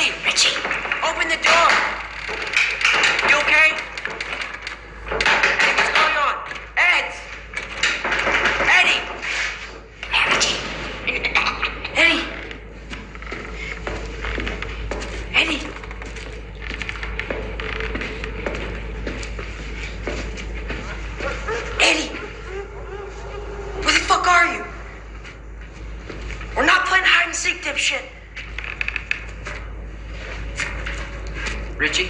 Richie! Richie! Open the door! You okay? Eddie, what's going on? Ed! Eddie! Hey, Richie! Eddie! Eddie! Eddie! Where the fuck are you? We're not playing hide and seek, dipshit! Richie?